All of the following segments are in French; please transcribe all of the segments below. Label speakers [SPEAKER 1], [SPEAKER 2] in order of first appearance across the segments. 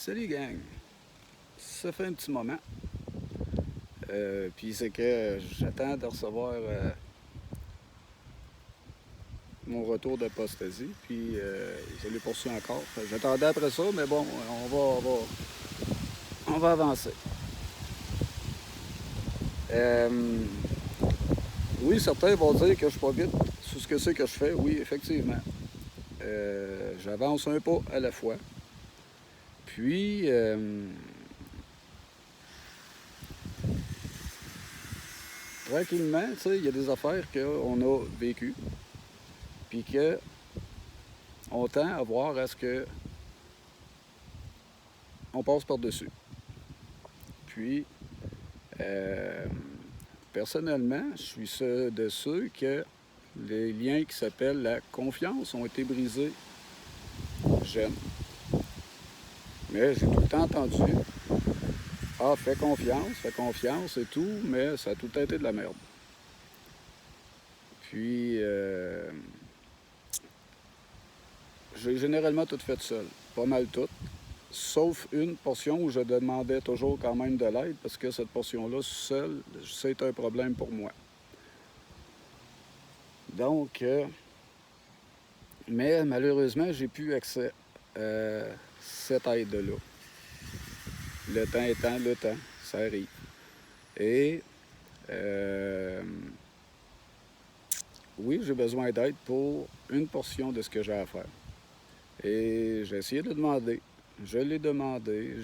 [SPEAKER 1] Salut gang! Ça fait un petit moment. Puis c'est que j'attends de recevoir mon retour d'apostasie. Puis je l'ai poursuivi encore. J'attendais après ça, mais bon, on va avancer. Oui, certains vont dire que je suis pas vite sur ce que c'est que je fais. Oui, effectivement. J'avance un pas à la fois. Puis, tranquillement, tu sais, il y a des affaires qu'on a vécues, puis qu'on tend à voir à ce que on passe par-dessus. Puis, euh, personnellement, je suis de ceux que les liens qui s'appellent la confiance ont été brisés jeune. Mais j'ai tout le temps entendu, ah, fais confiance et tout, mais ça a tout été de la merde. Puis, j'ai généralement tout fait seul, pas mal tout, sauf une portion où je demandais toujours quand même de l'aide, parce que cette portion-là, seule, c'est un problème pour moi. Donc, mais malheureusement, j'ai plus accès à cette aide-là. Le temps étant le temps, ça arrive. Et oui, j'ai besoin d'aide pour une portion de ce que j'ai à faire. Et j'ai essayé de demander. Je l'ai demandé.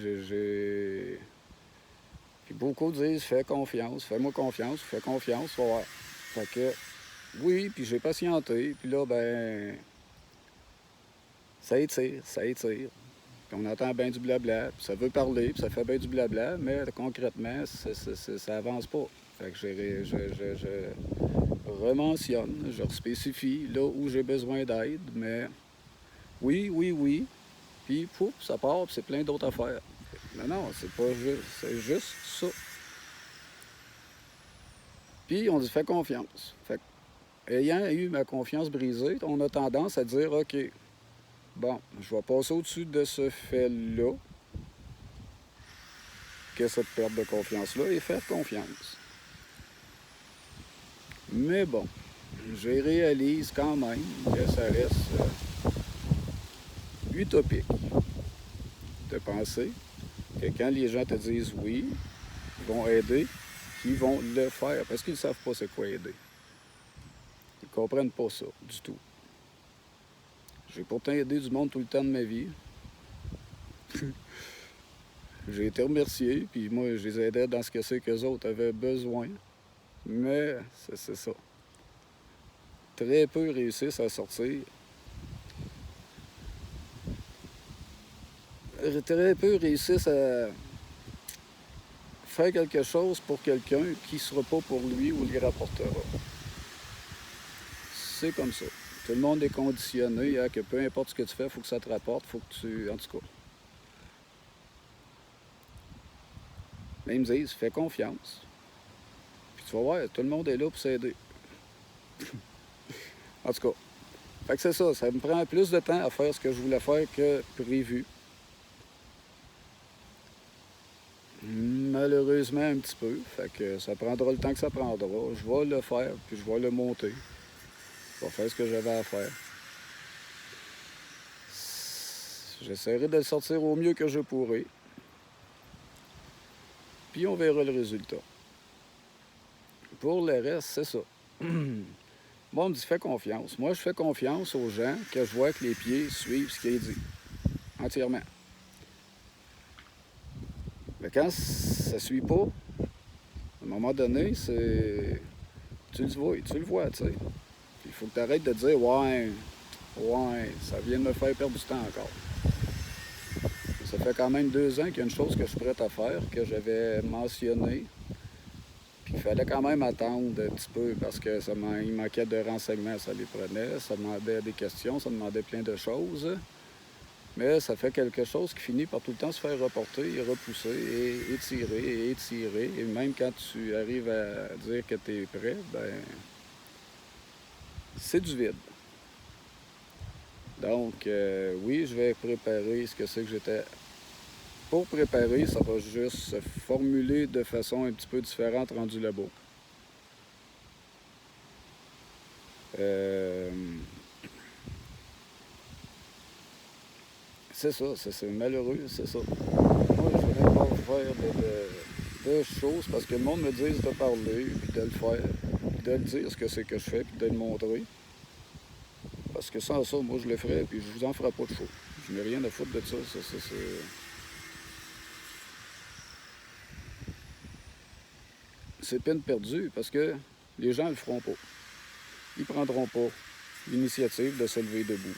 [SPEAKER 1] Puis beaucoup disent fais confiance, fais-moi confiance, fais confiance, faut voir. Fait que oui, puis j'ai patienté, puis là, ben, ça étire, ça étire. Puis on entend bien du blabla, puis ça veut parler, puis ça fait bien du blabla, mais concrètement, ça avance pas. Fait que je rementionne, je spécifie là où j'ai besoin d'aide, mais oui, puis pouf, ça part, puis c'est plein d'autres affaires. Non, c'est pas juste, c'est juste ça. Puis on dit fais confiance. Fait que, ayant eu ma confiance brisée, on a tendance à dire OK, bon, je vais passer au-dessus de ce fait-là, que cette perte de confiance-là, et faire confiance. Mais bon, je réalise quand même que ça reste utopique de penser que quand les gens te disent oui, ils vont aider, qu'ils vont le faire, parce qu'ils ne savent pas c'est quoi aider. Ils ne comprennent pas ça du tout. J'ai pourtant aidé du monde tout le temps de ma vie. J'ai été remercié, puis moi, je les aidais dans ce que c'est qu'eux autres avaient besoin. Mais c'est ça. Très peu réussissent à sortir. Très peu réussissent à faire quelque chose pour quelqu'un qui ne sera pas pour lui ou lui rapportera. C'est comme ça. Tout le monde est conditionné à que peu importe ce que tu fais, il faut que ça te rapporte, il faut que tu... En tout cas. Mais ils me disent, fais confiance. Puis tu vas voir, tout le monde est là pour s'aider. En tout cas. Fait que c'est ça, ça me prend plus de temps à faire ce que je voulais faire que prévu. Malheureusement, un petit peu. Fait que ça prendra le temps que ça prendra. Je vais le faire, puis je vais le monter. Je vais faire ce que j'avais à faire. J'essaierai de le sortir au mieux que je pourrai. Puis on verra le résultat. Pour le reste, c'est ça. Moi, on me dit fais confiance. Moi, je fais confiance aux gens que je vois que les pieds suivent ce qui est dit. Entièrement. Mais quand ça ne suit pas, à un moment donné, c'est. Tu le vois, tu sais. Il faut que tu arrêtes de dire ouais, ça vient de me faire perdre du temps encore. Ça fait quand même 2 ans qu'il y a une chose que je suis prête à faire, que j'avais mentionné, puis qu'il fallait quand même attendre un petit peu parce que il manquait de renseignements, ça les prenait, ça demandait des questions, ça demandait plein de choses. Mais ça fait quelque chose qui finit par tout le temps se faire reporter et repousser et étirer et étirer. Et même quand tu arrives à dire que tu es prêt, ben c'est du vide. Donc, oui, je vais préparer ce que c'est que j'étais pour préparer, ça va juste se formuler de façon un petit peu différente rendu là-bas. C'est ça, c'est malheureux, c'est ça. Moi, je voudrais pas faire de choses parce que le monde me dise de parler, puis de le faire, puis de le dire ce que c'est que je fais, puis de le montrer. Parce que sans ça, moi, je le ferais, puis je vous en ferai pas de show. Je n'ai rien à foutre de ça. C'est peine perdue parce que les gens ne le feront pas. Ils ne prendront pas l'initiative de se lever debout.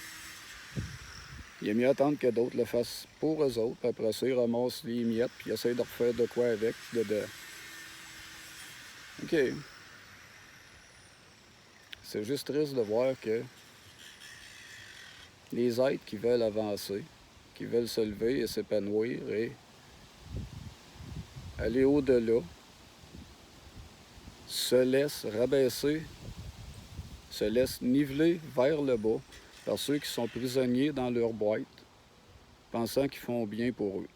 [SPEAKER 1] Il est mieux attendre que d'autres le fassent pour eux autres, puis après ça, ils ramassent les miettes, puis ils essayent de refaire de quoi avec, puis OK. C'est juste triste de voir que les êtres qui veulent avancer, qui veulent se lever et s'épanouir et aller au-delà, se laissent rabaisser, se laissent niveler vers le bas par ceux qui sont prisonniers dans leur boîte, pensant qu'ils font bien pour eux.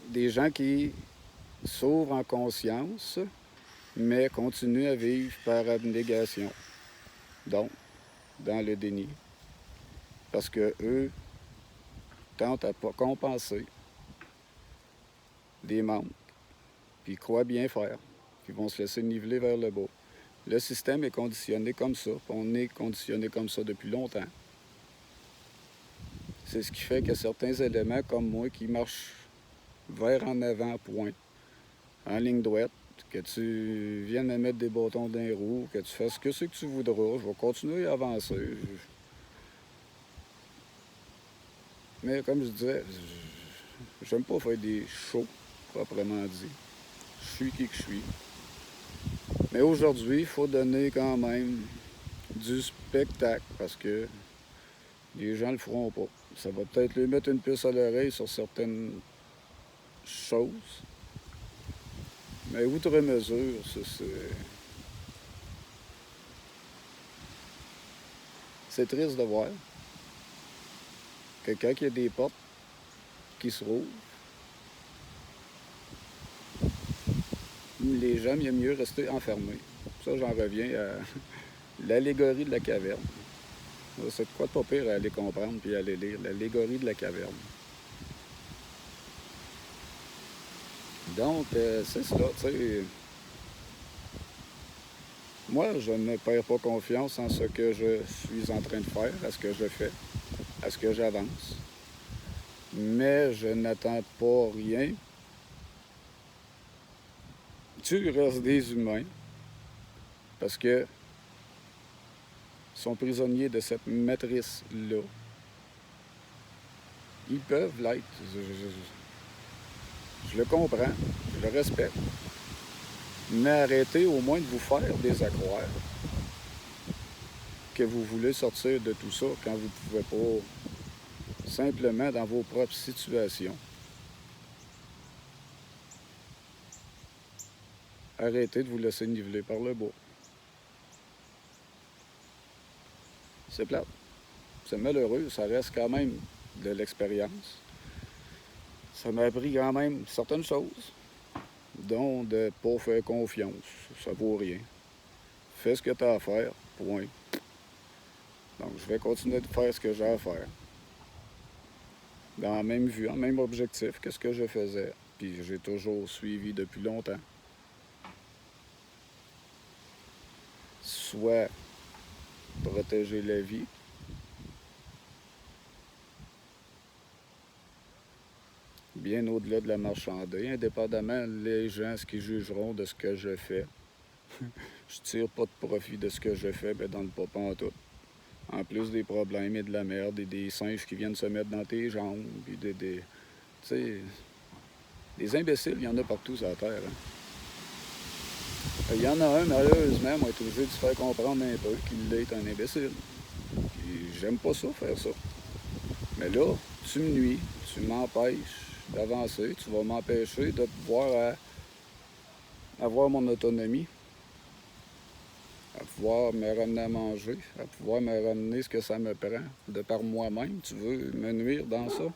[SPEAKER 1] Des gens qui s'ouvrent en conscience, mais continuent à vivre par abnégation, donc dans le déni, parce que eux tentent à compenser des manques, puis croient bien faire, puis vont se laisser niveler vers le bas. Le système est conditionné comme ça, on est conditionné comme ça depuis longtemps. C'est ce qui fait que certains éléments comme moi qui marchent vers en avant, point, en ligne droite, que tu viennes me mettre des bâtons dans les roues, que tu fasses ce que tu voudras, je vais continuer à avancer. Mais comme je disais, j'aime pas faire des shows, proprement dit. Je suis qui que je suis. Mais aujourd'hui, il faut donner quand même du spectacle parce que les gens le feront pas. Ça va peut-être lui mettre une puce à l'oreille sur certaines choses. Mais outre mesure, c'est triste de voir que quand il y a des portes qui se rouvrent, les gens, il y a mieux rester enfermés. Ça, j'en reviens à l'allégorie de la caverne. C'est de quoi de pas pire à aller comprendre puis à aller lire. L'allégorie de la caverne. Donc, c'est cela, tu sais. Moi, je ne perds pas confiance en ce que je suis en train de faire, à ce que je fais, à ce que j'avance. Mais je n'attends pas rien. Tu restes des humains parce que sont prisonniers de cette matrice-là. Ils peuvent l'être. Je le comprends, je le respecte. Mais arrêtez au moins de vous faire des accroires que vous voulez sortir de tout ça quand vous ne pouvez pas, simplement dans vos propres situations. Arrêtez de vous laisser niveler par le bas. C'est plate. C'est malheureux, ça reste quand même de l'expérience. Ça m'a appris quand même certaines choses, dont de ne pas faire confiance. Ça vaut rien. Fais ce que tu as à faire, point. Donc, je vais continuer de faire ce que j'ai à faire. Dans la même vue, en même objectif que ce que je faisais. Puis j'ai toujours suivi depuis longtemps. Soit protéger la vie, bien au-delà de la marchandise, indépendamment les gens ce qu'ils jugeront de ce que je fais. Je tire pas de profit de ce que je fais, ben dans le pas en tout. En plus des problèmes et de la merde et des singes qui viennent se mettre dans tes jambes, puis tu sais, des imbéciles, il y en a partout sur la Terre. Hein. Il y en a un, malheureusement, moi, est obligé de se faire comprendre un peu qu'il est un imbécile. Puis j'aime pas ça, faire ça. Mais là, tu me nuis, tu m'empêches d'avancer, tu vas m'empêcher de pouvoir avoir mon autonomie, à pouvoir me ramener à manger, à pouvoir me ramener ce que ça me prend de par moi-même. Tu veux me nuire dans ça,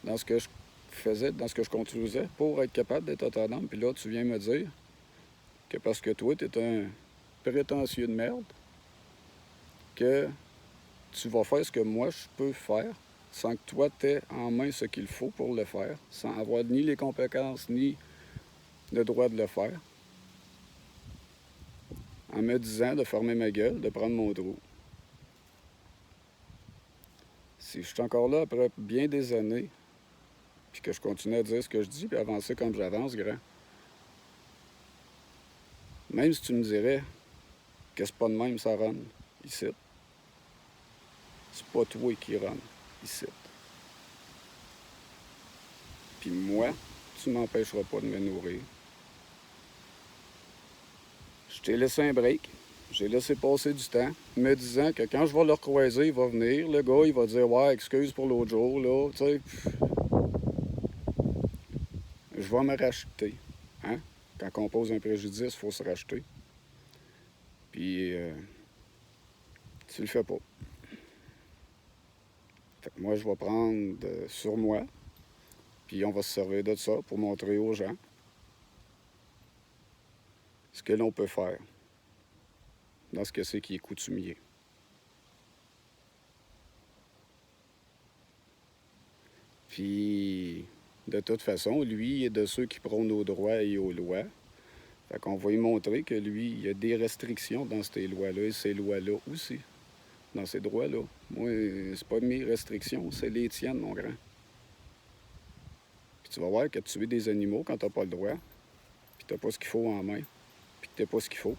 [SPEAKER 1] dans ce que je faisais, dans ce que je construisais pour être capable d'être autonome. Puis là, tu viens me dire que parce que toi, tu es un prétentieux de merde, que tu vas faire ce que moi, je peux faire sans que toi, tu aies en main ce qu'il faut pour le faire, sans avoir ni les compétences, ni le droit de le faire, en me disant de fermer ma gueule, de prendre mon trou. Si je suis encore là après bien des années, puis que je continue à dire ce que je dis, puis avancer comme j'avance, grand, même si tu me dirais que c'est pas de même ça run ici, c'est pas toi qui run ici. Puis moi, tu m'empêcheras pas de me nourrir. Je t'ai laissé un break. J'ai laissé passer du temps, me disant que quand je vais le recroiser, il va venir. Le gars, il va dire « Ouais, excuse pour l'autre jour, là, tu sais. » Je vais me racheter. Hein? Quand on pose un préjudice, il faut se racheter. Puis, tu le fais pas. Fait que moi, je vais prendre sur moi, puis on va se servir de ça pour montrer aux gens ce que l'on peut faire dans ce que c'est qui est coutumier. Puis, de toute façon, lui est de ceux qui prônent aux droits et aux lois. Fait qu'on va lui montrer que lui, il y a des restrictions dans ces lois-là et ces lois-là aussi, dans ces droits-là. Moi, c'est pas mes restrictions, c'est les tiennes, mon grand. Puis tu vas voir que tuer des animaux quand t'as pas le droit, puis t'as pas ce qu'il faut en main, puis que t'as pas ce qu'il faut,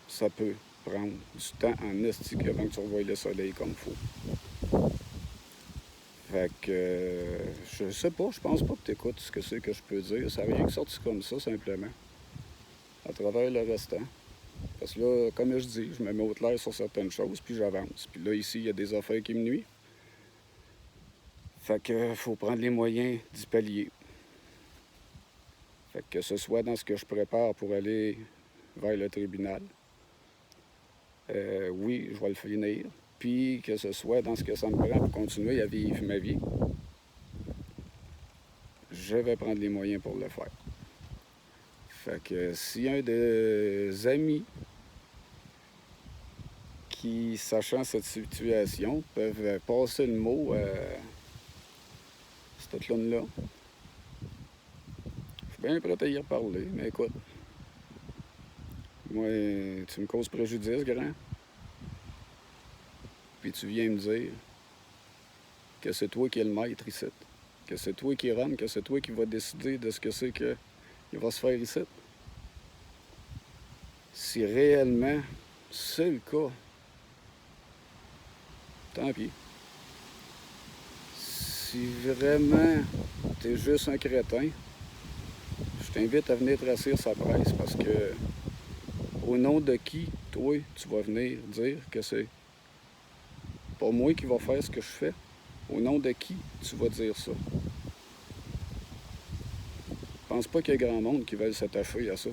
[SPEAKER 1] ça peut prendre du temps en esti avant que tu revoies le soleil comme il faut. Fait que, je sais pas, je pense pas que t'écoutes ce que c'est que je peux dire. Ça n'a rien que sorti comme ça, simplement, à travers le restant. Parce que là, comme je dis, je me mets au clair sur certaines choses, puis j'avance. Puis là, ici, il y a des affaires qui me nuisent. Fait que faut prendre les moyens d'y pallier. Fait que ce soit dans ce que je prépare pour aller vers le tribunal, oui, je vais le finir. Puis que ce soit dans ce que ça me prend pour continuer à vivre ma vie, je vais prendre les moyens pour le faire. Fait que si un des amis qui, sachant cette situation, peuvent passer le mot à cette clown-là, je suis bien prêt à y reparler, mais écoute, moi, tu me causes préjudice, grand, puis tu viens me dire que c'est toi qui es le maître ici, que c'est toi qui run, que c'est toi qui vas décider de ce que c'est qu'il va se faire ici. Si réellement c'est le cas, tant pis. Si vraiment t'es juste un crétin, je t'invite à venir tracer sa presse parce que au nom de qui, toi, tu vas venir dire que c'est pas moi qui va faire ce que je fais? Au nom de qui tu vas dire ça? Je pense pas qu'il y ait grand monde qui veuille s'attacher à ça.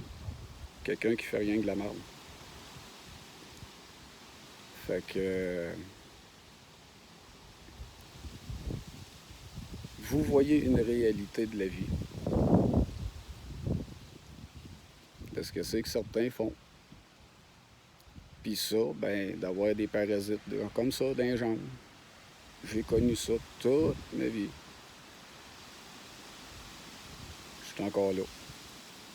[SPEAKER 1] Quelqu'un qui fait rien que de la merde. Fait que... vous voyez une réalité de la vie. De ce que c'est que certains font. Puis ça, ben, d'avoir des parasites comme ça dans les jambes. J'ai connu ça toute ma vie. Je suis encore là.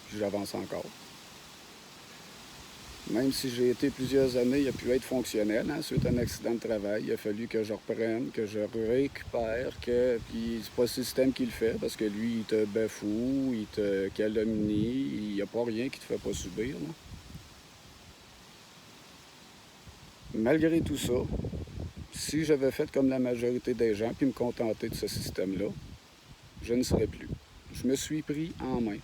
[SPEAKER 1] Puis j'avance encore. Même si j'ai été plusieurs années, il a pu être fonctionnel, hein, suite à un accident de travail. Il a fallu que je reprenne, que je récupère, puis c'est pas le système qui le fait, parce que lui, il te bafoue, il te calomnie, il n'y a pas rien qui te fait pas subir, là. Malgré tout ça, si j'avais fait comme la majorité des gens, puis me contenter de ce système-là, je ne serais plus. Je me suis pris en main.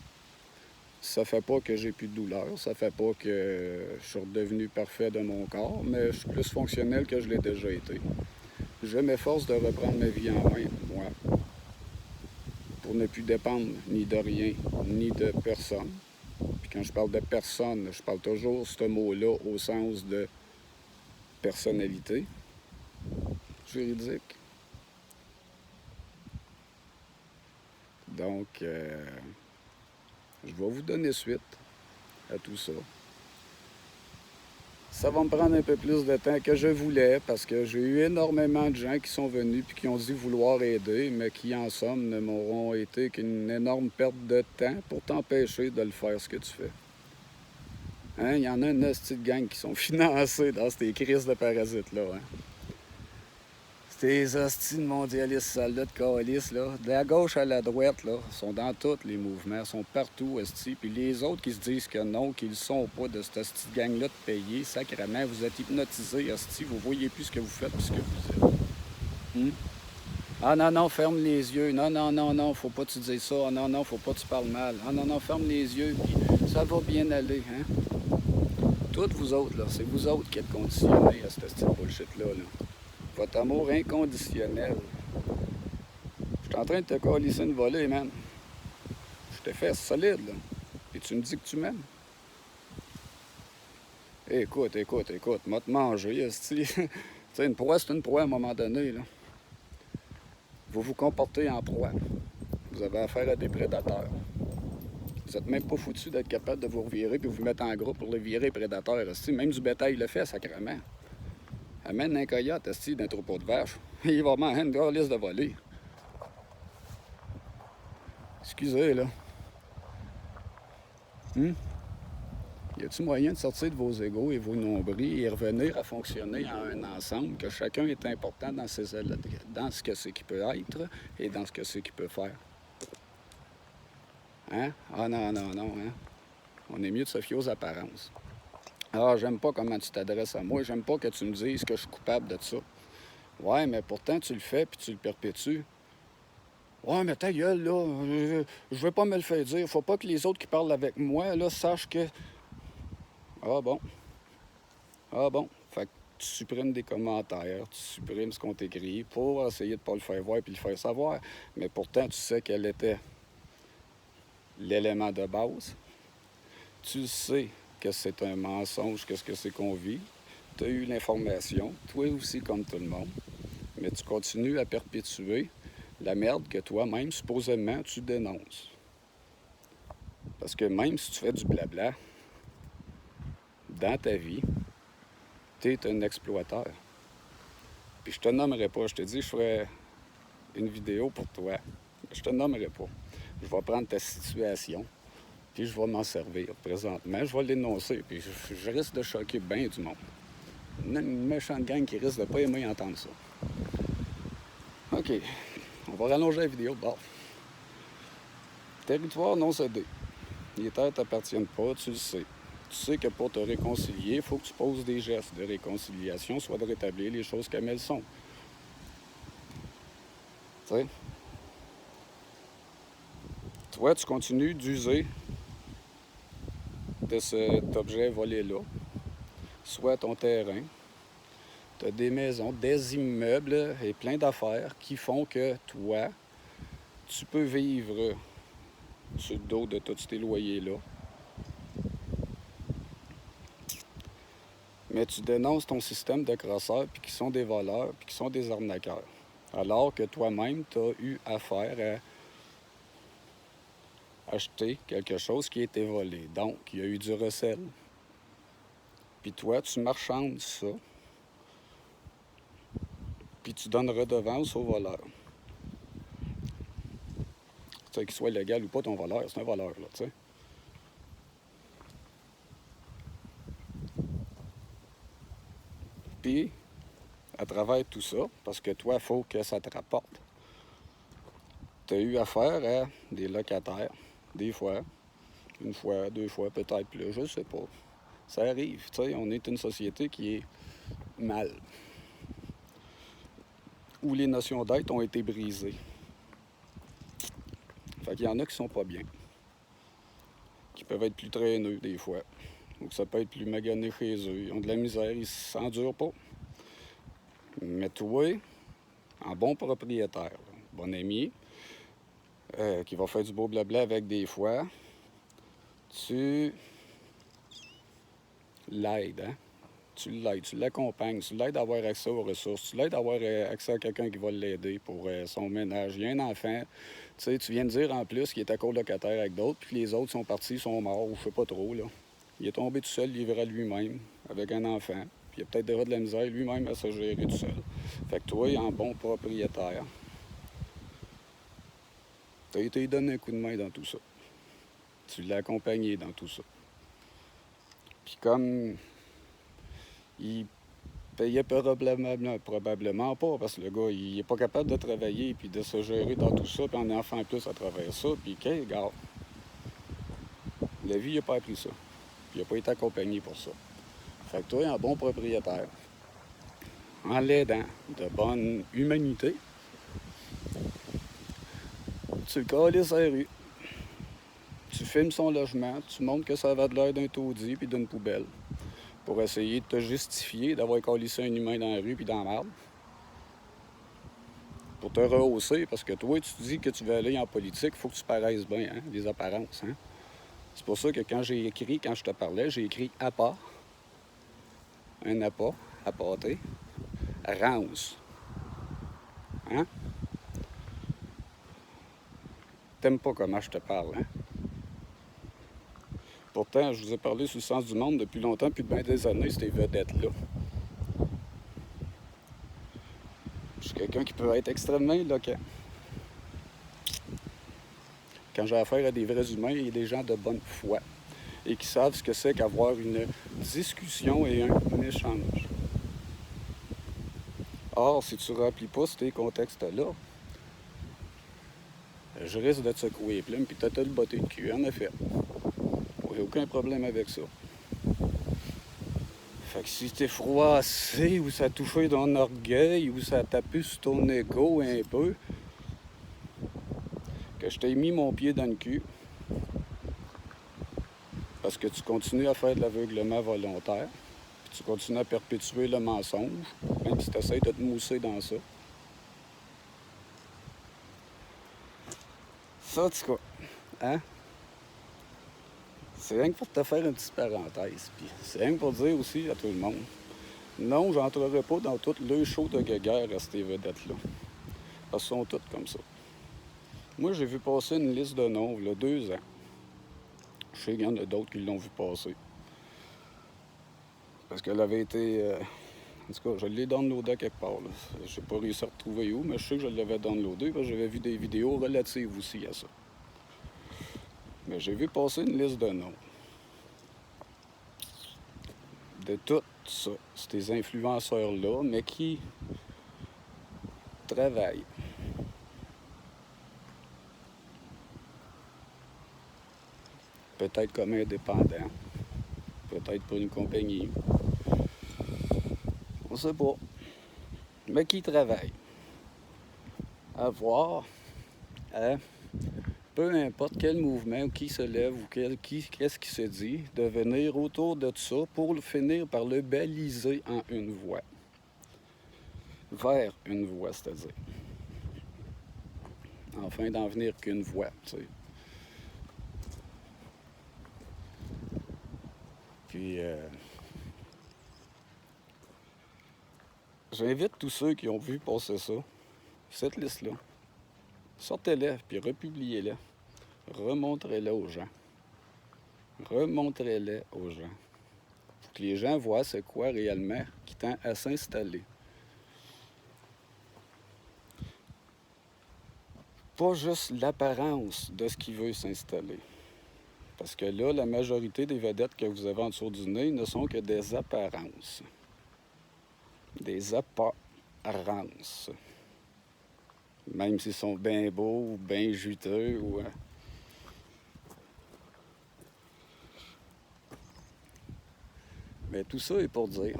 [SPEAKER 1] Ça fait pas que j'ai plus de douleur, ça fait pas que je suis redevenu parfait de mon corps, mais je suis plus fonctionnel que je l'ai déjà été. Je m'efforce de reprendre ma vie en main, moi, pour ne plus dépendre ni de rien, ni de personne. Puis quand je parle de personne, je parle toujours de ce mot-là au sens de personnalité juridique. Donc, je vais vous donner suite à tout ça. Ça va me prendre un peu plus de temps que je voulais parce que j'ai eu énormément de gens qui sont venus et qui ont dit vouloir aider, mais qui en somme ne m'auront été qu'une énorme perte de temps pour t'empêcher de le faire ce que tu fais. Hein? Il y en a une petite gang qui sont financés dans ces crises de parasites-là. Hein? Ces hosties de mondialistes soldats de calice, là, de la gauche à la droite, là, sont dans tous les mouvements, sont partout, hostie. Puis les autres qui se disent que non, qu'ils ne sont pas de cette hostie de gang-là de payer, sacrément, vous êtes hypnotisés, hostie, vous voyez plus ce que vous faites plus ce que vous êtes. Ah non, non, ferme les yeux. Non, non, non, non, faut pas que tu dises ça. Ah non, non, faut pas que tu parles mal. Ah non, non, ferme les yeux, puis ça va bien aller, hein. Toutes vous autres, là, c'est vous autres qui êtes conditionnés à cette style bullshit-là, là. Votre amour inconditionnel. Je suis en train de te coalisser une volée, man. Je te fais solide, là. Et tu me dis que tu m'aimes. Écoute, écoute, écoute, m'a te manger, esti. Tu sais, une proie, c'est une proie à un moment donné, là. Vous vous comportez en proie. Vous avez affaire à des prédateurs. Vous n'êtes même pas foutu d'être capable de vous revirer puis vous mettre en groupe pour le virer prédateur, esti. Même du bétail le fait, sacrément. Amène un coyote, esti, d'un troupeau de vaches. Il va m'en une grosse liste de volée. Excusez, là. Y a-t-il moyen de sortir de vos égaux et vos nombrils et revenir à fonctionner en un ensemble, que chacun est important dans ce que c'est qu'il peut être et dans ce que c'est qu'il peut faire? Hein? Ah non, non, non, hein? On est mieux de se fier aux apparences. Ah, j'aime pas comment tu t'adresses à moi, j'aime pas que tu me dises que je suis coupable de ça. Ouais, mais pourtant tu le fais puis tu le perpétues. Ouais, mais ta gueule, là, je veux pas me le faire dire. Faut pas que les autres qui parlent avec moi, là, sachent que... Ah bon? Ah bon? Fait que tu supprimes des commentaires, tu supprimes ce qu'on t'écrit pour essayer de pas le faire voir puis le faire savoir. Mais pourtant, tu sais quel était l'élément de base. Tu sais que c'est un mensonge, qu'est-ce que c'est qu'on vit. Tu as eu l'information, toi aussi comme tout le monde. Mais tu continues à perpétuer la merde que toi-même, supposément, tu dénonces. Parce que même si tu fais du blabla dans ta vie, tu es un exploiteur. Puis je te nommerai pas, je te dis, je ferai une vidéo pour toi. Je te nommerai pas. Je vais prendre ta situation, puis je vais m'en servir présentement. Je vais l'énoncer, puis je risque de choquer bien du monde. Une méchante gang qui risque de pas aimer entendre ça. OK, on va rallonger la vidéo. Bon. Territoire non cédé. Les terres ne t'appartiennent pas, tu le sais. Tu sais que pour te réconcilier, il faut que tu poses des gestes de réconciliation, soit de rétablir les choses comme elles sont. Tu sais? Toi, tu continues d'user de cet objet volé-là, soit ton terrain. Tu as des maisons, des immeubles et plein d'affaires qui font que toi, tu peux vivre sur le dos de tous tes loyers-là. Mais tu dénonces ton système de crosseurs, puis qui sont des voleurs, puis qui sont des arnaqueurs. Alors que toi-même, tu as eu affaire à acheter quelque chose qui a été volé. Donc, il y a eu du recel. Puis toi, tu marchandes ça, puis tu donnes redevance au voleur. Tu sais, qu'il soit légal ou pas ton voleur, c'est un voleur, là, tu sais. Puis, à travers tout ça, parce que toi, il faut que ça te rapporte, tu as eu affaire à des locataires, des fois, une fois, deux fois, peut-être plus, je sais pas. Ça arrive, tu sais, on est une société qui est mal, où les notions d'être ont été brisées. Fait qu'il y en a qui sont pas bien, qui peuvent être plus traîneux des fois, ou que ça peut être plus magané chez eux. Ils ont de la misère, ils s'endurent pas. Mais toi, en bon propriétaire, bon ami, qui va faire du beau blabla avec des fois, tu l'aides, hein? Tu l'aides, tu l'accompagnes, tu l'aides à avoir accès aux ressources, tu l'aides à avoir accès à quelqu'un qui va l'aider pour son ménage. Il y a un enfant, tu sais, tu viens de dire en plus qu'il était colocataire avec d'autres, puis que les autres sont partis, sont morts, ou je sais pas trop, là. Il est tombé tout seul, livré à lui-même, avec un enfant. Puis il a peut-être déjà de la misère lui-même à se gérer tout seul. Fait que toi, en bon propriétaire, tu as été donné un coup de main dans tout ça. Tu l'as accompagné dans tout ça. Puis comme il payait probablement pas, parce que le gars, il est pas capable de travailler puis de se gérer dans tout ça, puis en enfant plus à travers ça, puis OK, regarde, la vie, il n'a pas appris ça. Puis il n'a pas été accompagné pour ça. Fait que toi, un bon propriétaire, en l'aidant de bonne humanité, tu le calisses à la rue. Tu filmes son logement, tu montres que ça va de l'air d'un taudis puis d'une poubelle pour essayer de te justifier d'avoir calissé un humain dans la rue puis dans la merde. Pour te rehausser, parce que toi, tu te dis que tu veux aller en politique, il faut que tu paraisses bien, hein, les apparences. Hein? C'est pour ça que quand j'ai écrit, quand je te parlais, j'ai écrit appât, un appât, appâté, rance. Hein? T'aimes pas comment je te parle, hein? Pourtant, je vous ai parlé sur le sens du monde depuis longtemps, depuis bien des années, ces vedettes-là. Je suis quelqu'un qui peut être extrêmement éloquent. Quand j'ai affaire à des vrais humains et des gens de bonne foi et qui savent ce que c'est qu'avoir une discussion et un échange. Or, si tu ne remplis pas ces contextes-là, je risque de te secouer les plumes puis de te le botter de cul, en effet. J'ai aucun problème avec ça. Fait que si t'es froissé ou ça a touché ton orgueil ou ça tape sur ton ego un peu, que je t'ai mis mon pied dans le cul parce que tu continues à faire de l'aveuglement volontaire, puis tu continues à perpétuer le mensonge, même si tu essaies de te mousser dans ça. Ça, en tout cas, hein? C'est rien que pour te faire une petite parenthèse. Puis c'est rien que pour dire aussi à tout le monde, non, j'entrerai pas dans tout le show de guéguerre à ces vedettes-là. Parce qu'ils sont toutes comme ça. Moi, j'ai vu passer une liste de noms, il y a 2 ans. Je sais qu'il y en a d'autres qui l'ont vu passer. Parce qu'elle avait été... en tout cas, je l'ai downloadé quelque part. Je n'ai pas réussi à retrouver où, mais je sais que je l'avais downloadé parce que j'avais vu des vidéos relatives aussi à ça. Mais j'ai vu passer une liste de noms. De tout ça, ces influenceurs-là, mais qui travaillent. Peut-être comme indépendants, peut-être pour une compagnie. On sait pas. Mais qui travaillent. À voir, hein? Peu importe quel mouvement, qui se lève ou qu'est-ce qui se dit, de venir autour de ça pour finir par le baliser en une voie. Vers une voie, c'est-à-dire. Enfin, d'en venir qu'une voie, tu sais. Puis, j'invite tous ceux qui ont vu passer ça, cette liste-là, sortez-la, puis republiez-la. Remontrez-la aux gens. Remontrez-la aux gens. Pour que les gens voient c'est quoi réellement qui tend à s'installer. Pas juste l'apparence de ce qui veut s'installer. Parce que là, la majorité des vedettes que vous avez en dessous du nez ne sont que des apparences. Des apparences. Même s'ils sont bien beaux ou bien juteux ou... Mais tout ça est pour dire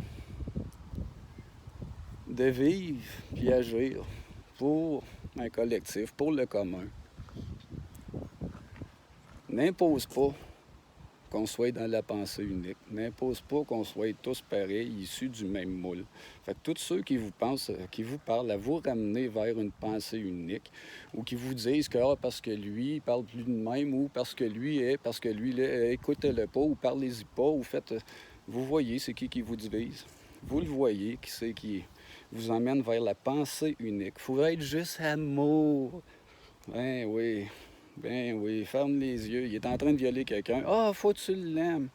[SPEAKER 1] de vivre puis agir pour un collectif, pour le commun. N'impose pas qu'on soit dans la pensée unique, n'impose pas qu'on soit tous pareils, issus du même moule. Fait que tous ceux qui vous pensent, qui vous parlent à vous ramener vers une pensée unique, ou qui vous disent que parce que lui, il parle plus de même, ou parce que lui est, parce que lui, là, écoutez-le pas, ou parlez-y pas, ou faites... Vous voyez c'est qui vous divise. Vous le voyez, qui c'est qui vous emmène vers la pensée unique. Il faut être juste amour. Ben oui, ferme les yeux. Il est en train de violer quelqu'un. Ah, faut que tu l'aimes.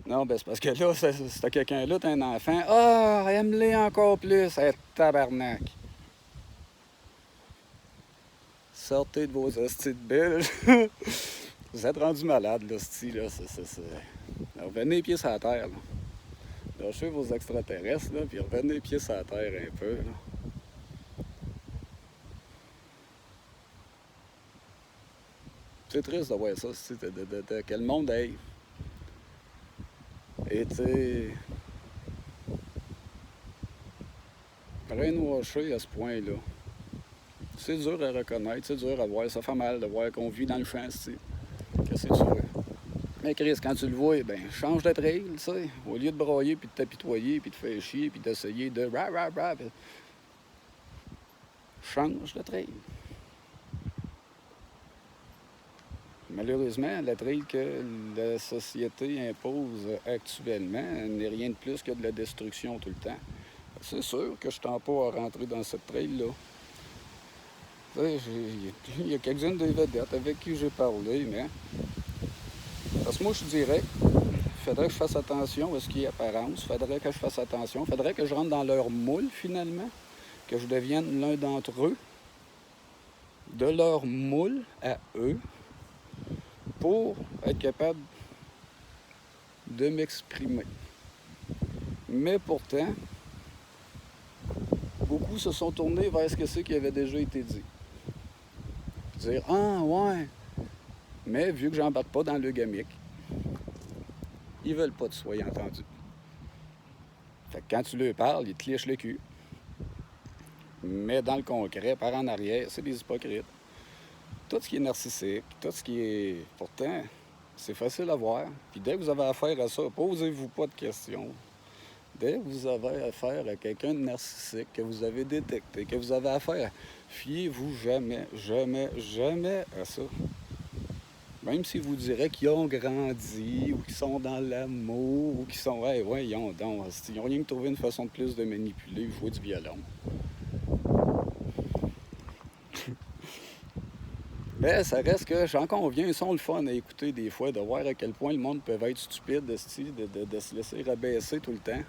[SPEAKER 1] Non, ben c'est parce que là, c'est quelqu'un-là, t'as un enfant. Ah, aime-les encore plus. Hey, tabarnak. Sortez de vos hosties de billes. Vous êtes rendu malade, l'hostie, là. Revenez les pieds sur la terre, là. Lâchez vos extraterrestres, là, puis revenez les pieds sur la terre un peu, là. C'est triste de voir ça, que le monde aille. Et tu sais, brainwasher à ce point-là, c'est dur à reconnaître, c'est dur à voir, ça fait mal de voir qu'on vit dans le champ, tu sais. Qu'est-ce que tu veux? Mais Chris, quand tu le vois, ben change de trail, tu sais. Au lieu de broyer, puis de t'apitoyer, puis de faire chier, puis d'essayer de change de trail. Malheureusement, la trail que la société impose actuellement n'est rien de plus que de la destruction tout le temps. C'est sûr que je tends pas à rentrer dans cette trail-là. Il y a quelques-unes des vedettes avec qui j'ai parlé, mais... Parce que moi, je suis direct. Il faudrait que je fasse attention à ce qui est apparence. Il faudrait que je fasse attention. Il faudrait que je rentre dans leur moule, finalement. Que je devienne l'un d'entre eux. De leur moule à eux. Pour être capable de m'exprimer. Mais pourtant, beaucoup se sont tournés vers ce que c'est qui avait déjà été dit. Dire « Ah, ouais! » Mais vu que j'embarque pas dans le gamique, ils veulent pas que tu sois entendu. Fait que quand tu leur parles, ils te lichent le cul. Mais dans le concret, par en arrière, c'est des hypocrites. Tout ce qui est narcissique, tout ce qui est... Pourtant, c'est facile à voir. Puis dès que vous avez affaire à ça, posez-vous pas de questions. Dès que vous avez affaire à quelqu'un de narcissique que vous avez détecté, que vous avez affaire, fiez-vous jamais, jamais, jamais à ça. Même si vous direz qu'ils ont grandi, ou qu'ils sont dans l'amour, ou qu'ils sont... ils ont rien que trouvé une façon de plus de manipuler, jouer du violon. Mais ça reste que, j'en conviens, ils sont le fun à écouter des fois, de voir à quel point le monde peut être stupide, de se laisser rabaisser tout le temps.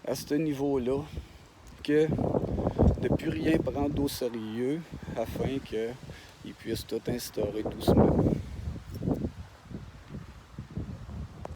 [SPEAKER 1] À ce niveau-là, que de ne plus rien prendre au sérieux, afin qu'ils puissent tout instaurer doucement.